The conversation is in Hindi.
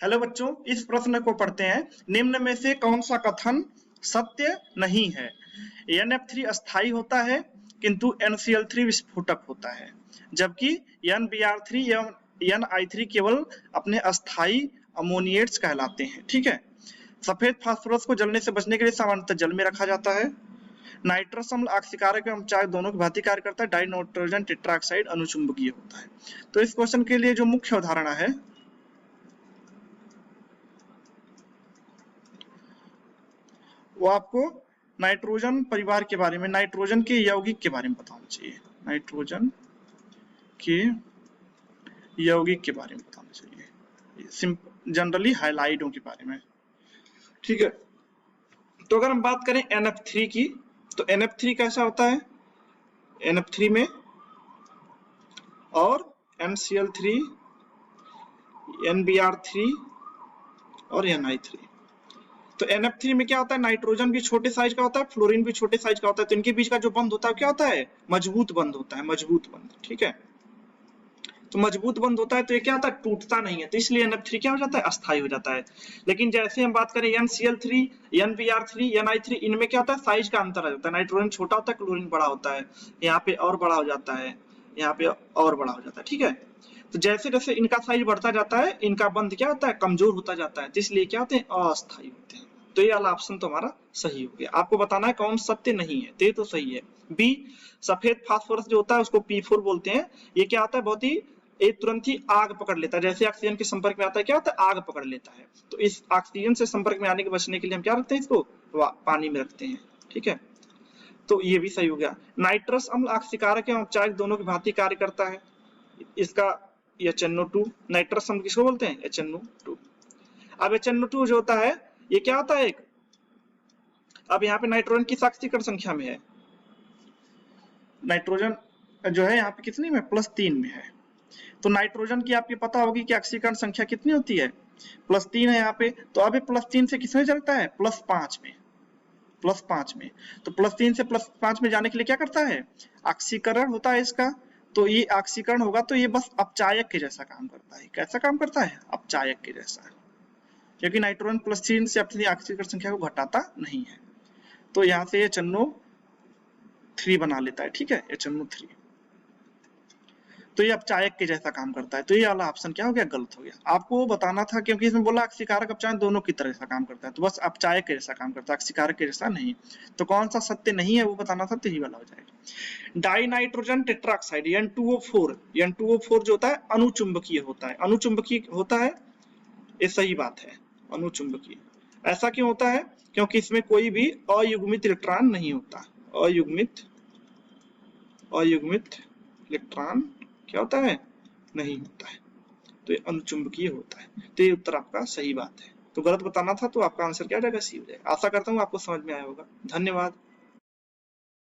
हेलो बच्चों, इस प्रश्न को पढ़ते हैं। निम्न में से कौन सा कथन सत्य नहीं है? NF3 अस्थायी होता है किंतु NCl3 विस्फोटक होता है, जबकि NBr3 एवं NI3 केवल अपने अस्थायी अमोनिएट्स कहलाते हैं। ठीक है। सफेद फास्फोरस को जलने से बचने के लिए सामान्यतः जल में रखा जाता है। नाइट्रस अम्ल ऑक्सीकारक एवं चायक दोनों की भांति कार्य करता है। डाई नाइट्रोजन टेट्राऑक्साइड अनुचुंबकीय होता है। तो इस क्वेश्चन के लिए जो मुख्य अवधारणा है वो आपको नाइट्रोजन परिवार के बारे में, नाइट्रोजन के यौगिक के बारे में बताना चाहिए। नाइट्रोजन के यौगिक के बारे में बताना चाहिए, जनरली हाइलाइडों के बारे में। ठीक है। तो अगर हम बात करें NF3 की, तो NF3 कैसा होता है? NF3 में और NCl3, NBr3 और NI3। तो NF3 में क्या होता है? नाइट्रोजन भी छोटे साइज का होता है, फ्लोरीन भी छोटे साइज का होता है। तो इनके बीच का जो बंध होता है क्या होता है? मजबूत बंध होता है, मजबूत बंध। ठीक है। तो मजबूत बंध होता है तो ये क्या होता है? टूटता नहीं है, तो इसलिए NF3 क्या हो जाता है? अस्थायी हो जाता है। लेकिन जैसे हम बात करें NCl3, NBr3, NI3, इनमें क्या होता है? साइज का अंतर आ जाता है। नाइट्रोजन छोटा होता है, क्लोरीन बड़ा होता है। यहाँ पे और बड़ा हो जाता है, यहाँ पे और बड़ा हो जाता है। ठीक है। तो जैसे जैसे इनका साइज बढ़ता जाता है, इनका बंध क्या होता है? कमजोर होता जाता है, तो इसलिए क्या होते हैं? अस्थायी होते हैं। तो ये वाला ऑप्शन तो हमारा सही हो गया। आपको बताना है कौन सत्य नहीं है, तो ये तो सही है। बी, सफेद फास्फोरस जो होता है उसको P4 बोलते हैं। ये क्या होता है? बहुत ही ये तुरंत ही आग पकड़ लेता है। जैसे ऑक्सीजन के संपर्क में आता है क्या होता है? आग पकड़ लेता है। तो इस ऑक्सीजन से संपर्क में आने के बचने के लिए हम क्या रखते हैं? इसको पानी में रखते हैं। ठीक है। तो ये भी सही हो गया। नाइट्रस अम्ल ऑक्सीकारक एवं चायक दोनों की भांति कार्य करता है। इसका HNO2, नाइट्रस अम्ल किसको बोलते हैं? HNO2। अब HNO2 जो होता है ये क्या होता है? एक, अब यहाँ पे नाइट्रोजन किस ऑक्सीकरण संख्या में है? नाइट्रोजन जो है यहाँ पे कितनी में? +3 में है। तो नाइट्रोजन की आपको पता होगी कि ऑक्सीकरण संख्या कितनी होती है? +3 है यहाँ पे। तो अब +3 से किसमें चलता है? +5 में। +5 में। तो +3 से +5 में जाने के लिए क्या करता है? ऑक्सीकरण होता है इसका। तो ये ऑक्सीकरण होगा तो ये बस अपचायक के जैसा काम करता है। कैसा काम करता है? अपचायक के जैसा, क्योंकि नाइट्रोजन +3 से अपनी ऑक्सीकरण संख्या को घटाता नहीं है। तो यहाँ से HNO3 बना लेता है। ठीक है, HNO3। तो ये अपचायक के जैसा काम करता है। तो ये वाला ऑप्शन क्या हो गया? गलत हो गया। आपको बताना था क्योंकि इसमें बोला ऑक्सीकारक अपचायक दोनों की तरह से काम करता है, तो बस अपचायक के जैसा काम करता है, ऑक्सीकारक के जैसा नहीं। तो कौन सा सत्य नहीं है वो बताना था, तो यही वाला हो जाएगा। Die nitrogen tetroxide N2O4, N2O4 जो होता है अनुचुंबकीय होता है। अनुचुंबकीय होता है, ये सही बात है, अनुचुंबकीय। ऐसा क्यों होता है? क्योंकि इसमें कोई भी अयुग्मित इलेक्ट्रॉन नहीं होता। अयुग्मित इलेक्ट्रॉन क्या होता है? नहीं होता है। तो ये अनुचुंबकीय होता है। तो ये उत्तर आपका सही बात है। तो गलत बताना था, तो आपका आंसर क्या हो जाएगा? सी हो जाएगा। आशा करता हूँ आपको समझ में आया होगा। धन्यवाद।